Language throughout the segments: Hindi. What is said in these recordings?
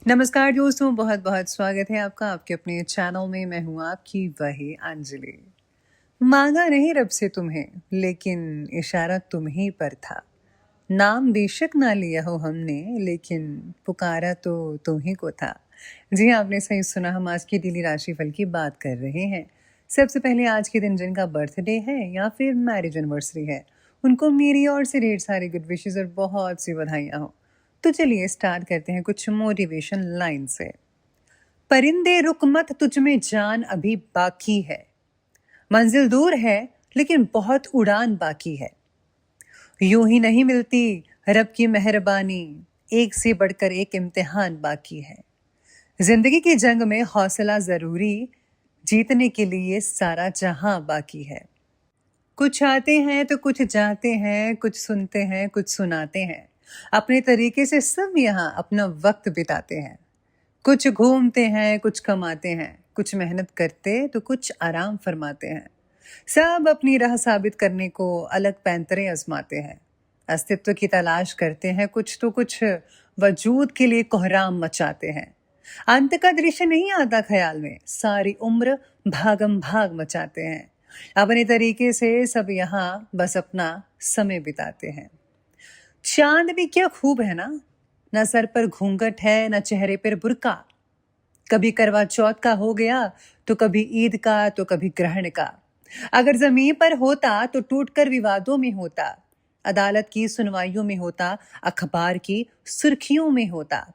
नमस्कार दोस्तों, बहुत बहुत स्वागत है आपका आपके अपने चैनल में। मैं हूँ आपकी वही अंजलि। मांगा नहीं रब से तुम्हें, लेकिन इशारा तुम ही पर था। नाम बेशक ना लिया हो हमने, लेकिन पुकारा तो तुम ही को था। जी हाँ, आपने सही सुना। हम आज की डेली राशिफल की बात कर रहे हैं। सबसे पहले आज के दिन जिनका बर्थडे है या फिर मैरिज एनिवर्सरी है, उनको मेरी ओर से ढेर सारी गुड विशेस और बहुत सी बधाइयाँ हो। तो चलिए स्टार्ट करते हैं कुछ मोटिवेशन लाइन से। परिंदे रुक मत, तुझ में जान अभी बाकी है। मंजिल दूर है लेकिन बहुत उड़ान बाकी है। यूं ही नहीं मिलती रब की मेहरबानी, एक से बढ़कर एक इम्तिहान बाकी है। जिंदगी की जंग में हौसला जरूरी, जीतने के लिए सारा जहां बाकी है। कुछ आते हैं तो कुछ जाते हैं, कुछ सुनते हैं कुछ सुनाते हैं। अपने तरीके से सब यहाँ अपना वक्त बिताते हैं। कुछ घूमते हैं कुछ कमाते हैं, कुछ मेहनत करते तो कुछ आराम फरमाते हैं। सब अपनी राह साबित करने को अलग पैंतरे आजमाते हैं। अस्तित्व की तलाश करते हैं कुछ तो कुछ वजूद के लिए कोहराम मचाते हैं। अंत का दृश्य नहीं आता ख्याल में, सारी उम्र भागम भाग मचाते हैं। अपने तरीके से सब यहाँ बस अपना समय बिताते हैं। चांद भी क्या खूब है ना सर पर घूंघट है ना चेहरे पर बुर्का। कभी करवा चौथ का हो गया तो कभी ईद का तो कभी ग्रहण का। अगर जमीन पर होता तो टूटकर विवादों में होता, अदालत की सुनवाइयों में होता, अखबार की सुर्खियों में होता।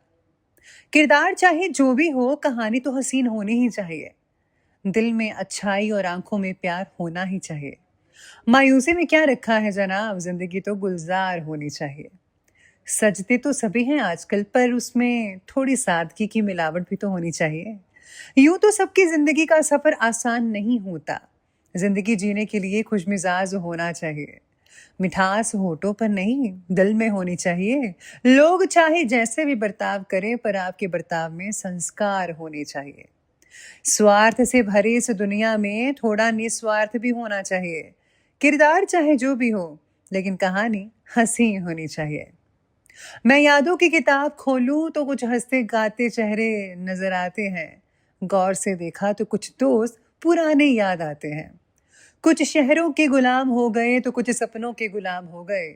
किरदार चाहे जो भी हो, कहानी तो हसीन होनी ही चाहिए। दिल में अच्छाई और आंखों में प्यार होना ही चाहिए। मायूसी में क्या रखा है जनाब, जिंदगी तो गुलजार होनी चाहिए। सजते तो सभी हैं आजकल, पर उसमें थोड़ी सादगी की मिलावट भी तो होनी चाहिए। यूं तो सबकी जिंदगी का सफर आसान नहीं होता। जिंदगी जीने के लिए खुशमिजाज होना चाहिए। मिठास होठों पर नहीं, दिल में होनी चाहिए। लोग चाहे जैसे भी बर्ताव करें, पर आपके बर्ताव में संस्कार होने चाहिए। स्वार्थ से भरी इस दुनिया में थोड़ा निस्वार्थ भी होना चाहिए। किरदार चाहे जो भी हो, लेकिन कहानी हंसी होनी चाहिए। मैं यादों की किताब खोलूं तो कुछ हंसते गाते चेहरे नजर आते हैं। गौर से देखा तो कुछ दोस्त पुराने याद आते हैं। कुछ शहरों के गुलाम हो गए तो कुछ सपनों के गुलाम हो गए।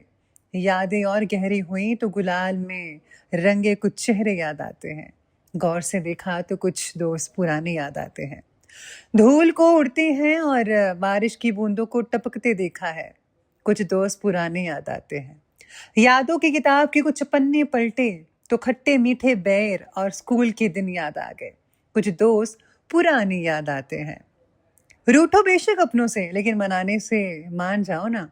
यादें और गहरी हुई तो गुलाल में रंगे कुछ चेहरे याद आते हैं। गौर से देखा तो कुछ दोस्त पुराने याद आते हैं। धूल को उड़ते हैं और बारिश की बूंदों को टपकते देखा है। कुछ दोस्त पुराने याद आते हैं। यादों की किताब के कुछ पन्ने पलटे तो खट्टे मीठे बैर और स्कूल के दिन याद आ गए। कुछ दोस्त पुराने याद आते हैं। रूठो बेशक अपनों से, लेकिन मनाने से मान जाओ ना।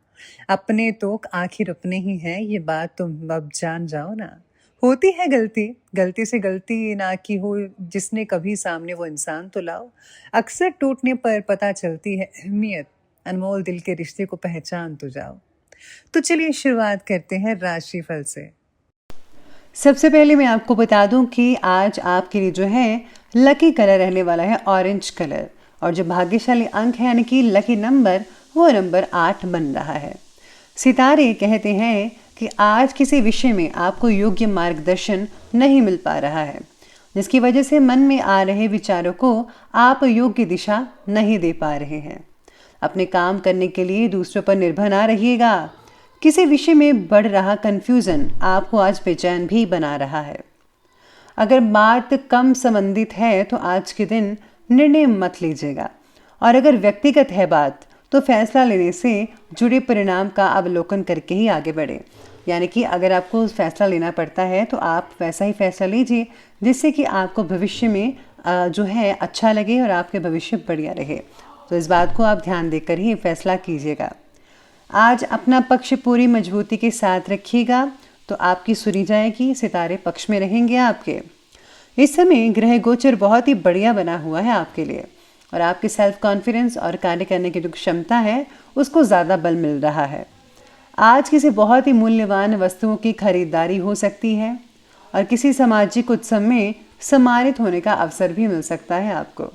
अपने तो आखिर अपने ही हैं, ये बात तुम अब जान जाओ ना। होती है गलती, गलती से गलती ना की हो जिसने कभी सामने वो इंसान तो लाओ। अक्सर टूटने पर पता चलती है अहमियत, अनमोल दिल के रिश्ते को पहचान तो जाओ। तो चलिए शुरुआत करते हैं राशिफल से। सबसे पहले मैं आपको बता दूं कि आज आपके लिए जो है लकी कलर रहने वाला है ऑरेंज कलर, और जो भाग्यशाली अंक है यानी कि लकी नंबर, वो नंबर 8 बन रहा है। सितारे कहते हैं कि आज किसी विषय में आपको योग्य मार्गदर्शन नहीं मिल पा रहा है, जिसकी वजह से मन में आ रहे विचारों को आप योग्य दिशा नहीं दे पा रहे हैं। अपने काम करने के लिए दूसरों पर निर्भर ना रहिएगा। किसी विषय में बढ़ रहा कंफ्यूजन आपको आज बेचैन भी बना रहा है। अगर बात कम संबंधित है तो आज के दिन निर्णय मत लीजिएगा, और अगर व्यक्तिगत है बात तो फैसला लेने से जुड़े परिणाम का अवलोकन करके ही आगे बढ़े। यानी कि अगर आपको फैसला लेना पड़ता है तो आप वैसा ही फैसला लीजिए जिससे कि आपको भविष्य में जो है अच्छा लगे और आपके भविष्य बढ़िया रहे। तो इस बात को आप ध्यान देकर ही फैसला कीजिएगा। आज अपना पक्ष पूरी मजबूती के साथ रखिएगा तो आपकी सुनी जाएगी, सितारे पक्ष में रहेंगे आपके। इस समय ग्रह गोचर बहुत ही बढ़िया बना हुआ है आपके लिए, और आपके सेल्फ कॉन्फिडेंस और कार्य करने की जो क्षमता है उसको ज़्यादा बल मिल रहा है। आज किसी बहुत ही मूल्यवान वस्तुओं की खरीदारी हो सकती है, और किसी सामाजिक उत्सव में सम्मानित होने का अवसर भी मिल सकता है आपको।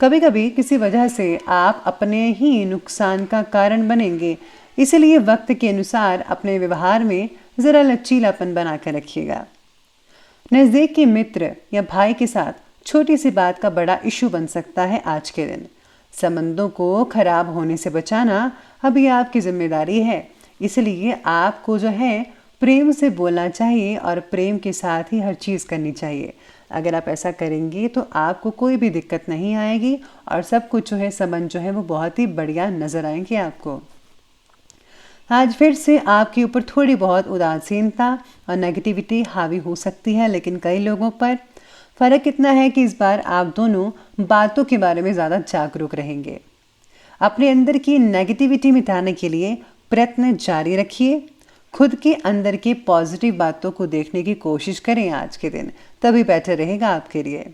कभी कभी किसी वजह से आप अपने ही नुकसान का कारण बनेंगे, इसलिए वक्त के अनुसार अपने व्यवहार में ज़रा लचीलापन बना कर रखिएगा। नज़दीक के मित्र या भाई के साथ छोटी सी बात का बड़ा इशू बन सकता है आज के दिन। संबंधों को खराब होने से बचाना अभी आपकी जिम्मेदारी है, इसलिए आपको जो है प्रेम से बोलना चाहिए और प्रेम के साथ ही हर चीज़ करनी चाहिए। अगर आप ऐसा करेंगे तो आपको कोई भी दिक्कत नहीं आएगी और सब कुछ जो है संबंध जो है वो बहुत ही बढ़िया नज़र आएंगे आपको। आज फिर से आपके ऊपर थोड़ी बहुत उदासीनता और नेगेटिविटी हावी हो सकती है, लेकिन कई लोगों पर फ़र्क इतना है कि इस बार आप दोनों बातों के बारे में ज़्यादा जागरूक रहेंगे। अपने अंदर की नेगेटिविटी मिटाने के लिए प्रयत्न जारी रखिए। खुद के अंदर की पॉजिटिव बातों को देखने की कोशिश करें आज के दिन, तभी बेटर रहेगा आपके लिए।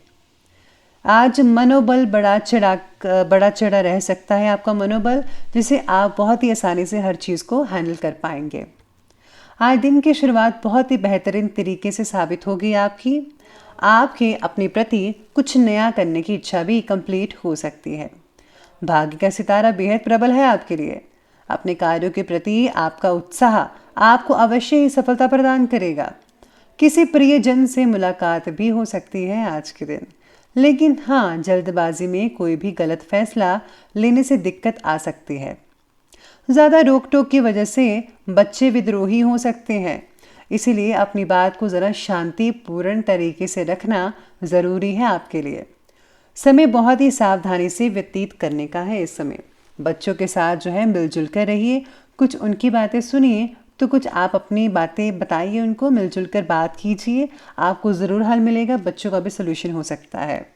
आज मनोबल बड़ा चढ़ा रह सकता है आपका मनोबल, जिसे आप बहुत ही आसानी से हर चीज़ को हैंडल कर पाएंगे। आज दिन की शुरुआत बहुत ही बेहतरीन तरीके से साबित होगी आपके अपने प्रति कुछ नया करने की इच्छा भी कंप्लीट हो सकती है। भाग्य का सितारा बेहद प्रबल है आपके लिए। अपने कार्यों के प्रति आपका उत्साह आपको अवश्य ही सफलता प्रदान करेगा। किसी प्रियजन से मुलाकात भी हो सकती है आज के दिन, लेकिन हाँ, जल्दबाजी में कोई भी गलत फैसला लेने से दिक्कत आ सकती है। ज़्यादा रोक टोक की वजह से बच्चे विद्रोही हो सकते हैं, इसीलिए अपनी बात को ज़रा शांतिपूर्ण तरीके से रखना ज़रूरी है आपके लिए। समय बहुत ही सावधानी से व्यतीत करने का है इस समय। बच्चों के साथ जो है मिलजुल कर रहिए, कुछ उनकी बातें सुनिए तो कुछ आप अपनी बातें बताइए उनको, मिलजुल कर बात कीजिए, आपको ज़रूर हल मिलेगा। बच्चों का भी सोल्यूशन हो सकता है।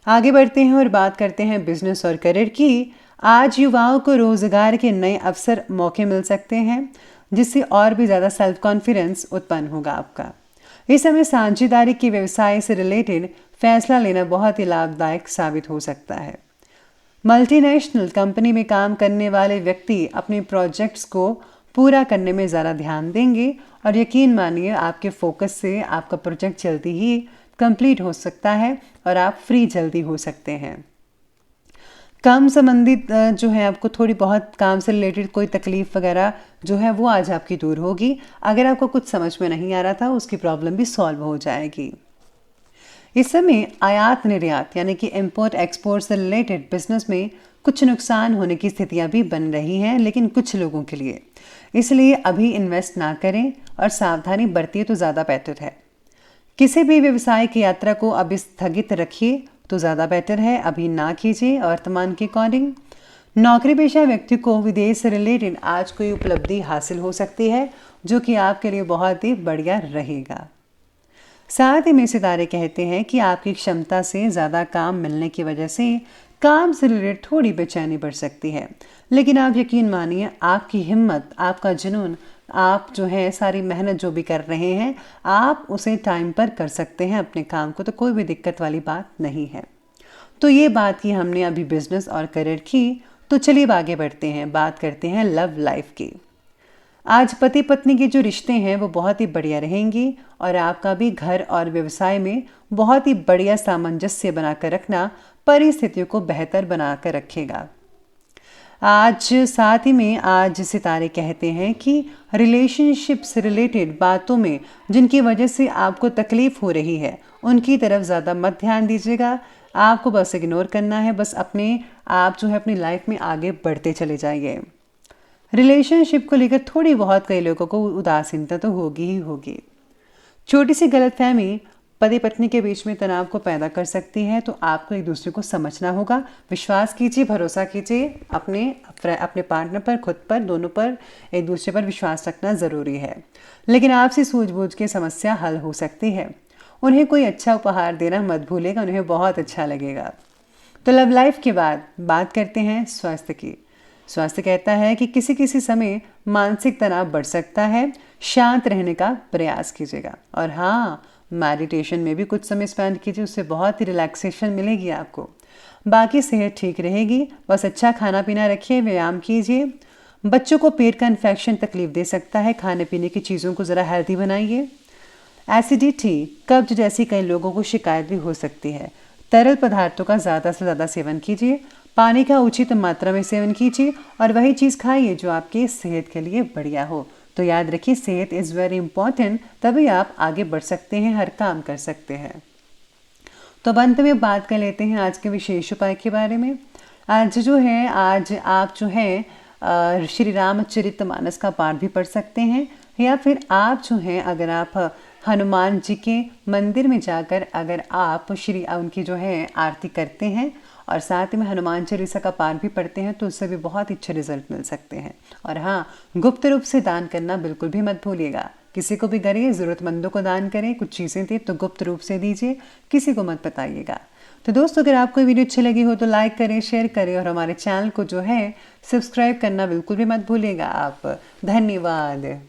आगे बढ़ते हैं और बात करते हैं बिजनेस और करियर की। आज युवाओं को रोजगार के नए अवसर मौके मिल सकते हैं, जिससे और भी ज़्यादा सेल्फ कॉन्फिडेंस उत्पन्न होगा आपका। इस समय साझेदारी के व्यवसाय से रिलेटेड फैसला लेना बहुत ही लाभदायक साबित हो सकता है। मल्टीनेशनल कंपनी में काम करने वाले व्यक्ति अपने प्रोजेक्ट्स को पूरा करने में ज़्यादा ध्यान देंगे और यकीन मानिए आपके फोकस से आपका प्रोजेक्ट जल्दी ही कंप्लीट हो सकता है और आप फ्री जल्दी हो सकते हैं। काम संबंधित जो है आपको थोड़ी बहुत काम से रिलेटेड कोई तकलीफ वगैरह जो है वो आज आपकी दूर होगी। अगर आपको कुछ समझ में नहीं आ रहा था उसकी प्रॉब्लम भी सॉल्व हो जाएगी। इस समय आयात निर्यात यानी कि इंपोर्ट एक्सपोर्ट से रिलेटेड बिजनेस में कुछ नुकसान होने की स्थितियां भी बन रही हैं, लेकिन कुछ लोगों के लिए, इसलिए अभी इन्वेस्ट ना करें और सावधानी बरतिए तो ज़्यादा बेटर है। किसी भी व्यवसाय की यात्रा को अभी स्थगित रखिए तो ज़्यादा बेटर है, अभी ना कीजिए वर्तमान के अकॉर्डिंग। नौकरी पेशा व्यक्ति को विदेश से रिलेटेड आज कोई उपलब्धि हासिल हो सकती है, जो कि आपके लिए बहुत ही बढ़िया रहेगा। साथ ही में सितारे कहते हैं कि आपकी क्षमता से ज़्यादा काम मिलने की वजह से काम से रिलेटेड थोड़ी बेचैनी बढ़ सकती है, लेकिन आप यकीन मानिए आपकी हिम्मत, आपका जुनून, आप जो है सारी मेहनत जो भी कर रहे हैं आप उसे टाइम पर कर सकते हैं अपने काम को, तो कोई भी दिक्कत वाली बात नहीं है। तो ये बात की हमने अभी बिजनेस और करियर की, तो चलिए आगे बढ़ते हैं, बात करते हैं लव लाइफ की। आज पति पत्नी के जो रिश्ते हैं वो बहुत ही बढ़िया रहेंगी और आपका भी घर और व्यवसाय में बहुत ही बढ़िया सामंजस्य बनाकर रखना परिस्थितियों को बेहतर बनाकर रखेगा। आज साथ ही में आज सितारे कहते हैं कि रिलेशनशिप से रिलेटेड बातों में जिनकी वजह से आपको तकलीफ हो रही है उनकी तरफ ज़्यादा मत ध्यान दीजिएगा। आपको बस इग्नोर करना है, बस अपने आप जो है अपनी लाइफ में आगे बढ़ते चले जाइए। रिलेशनशिप को लेकर थोड़ी बहुत कई लोगों को उदासीनता तो होगी ही होगी। छोटी सी गलतफहमी पति पत्नी के बीच में तनाव को पैदा कर सकती है, तो आपको एक दूसरे को समझना होगा। विश्वास कीजिए, भरोसा कीजिए अपने पार्टनर पर, खुद पर, दोनों पर एक दूसरे पर विश्वास रखना ज़रूरी है। लेकिन आपसे सूझबूझ के समस्या हल हो सकती है। उन्हें कोई अच्छा उपहार देना मत भूलेगा, उन्हें बहुत अच्छा लगेगा। तो लव लाइफ के बाद बात करते हैं स्वास्थ्य की। स्वास्थ्य कहता है कि किसी किसी समय मानसिक तनाव बढ़ सकता है, शांत रहने का प्रयास कीजिएगा। और हाँ, मेडिटेशन में भी कुछ समय स्पेंड कीजिए, उससे बहुत ही रिलैक्सेशन मिलेगी आपको। बाकी सेहत ठीक रहेगी, बस अच्छा खाना पीना रखिए, व्यायाम कीजिए। बच्चों को पेट का इन्फेक्शन तकलीफ दे सकता है, खाने पीने की चीज़ों को ज़रा हेल्दी बनाइए। एसिडिटी, कब्ज जैसी कई लोगों को शिकायत भी हो सकती है। तरल पदार्थों का ज़्यादा से ज़्यादा सेवन कीजिए, पानी का उचित मात्रा में सेवन कीजिए और वही चीज़ खाइए जो आपकी सेहत के लिए बढ़िया हो। तो याद रखिए, सेहत इज़ वेरी इंपॉर्टेंट, तभी आप आगे बढ़ सकते हैं, हर काम कर सकते हैं। तो अब अंत में बात कर लेते हैं आज के विशेष उपाय के बारे में। आज आप जो है श्री रामचरितमानस का पाठ भी पढ़ सकते हैं, या फिर आप जो हैं अगर आप हनुमान जी के मंदिर में जाकर अगर आप उनकी जो है आरती करते हैं और साथ में हनुमान चालीसा का पाठ भी पढ़ते हैं तो उससे भी बहुत अच्छे रिजल्ट मिल सकते हैं। और हाँ, गुप्त रूप से दान करना बिल्कुल भी मत भूलिएगा। किसी को भी करिए, ज़रूरतमंदों को दान करें, कुछ चीज़ें दें तो गुप्त रूप से दीजिए, किसी को मत बताइएगा। तो दोस्तों, अगर आपको वीडियो अच्छी लगी हो तो लाइक करें, शेयर करें और हमारे चैनल को जो है सब्सक्राइब करना बिल्कुल भी मत भूलिएगा आप। धन्यवाद।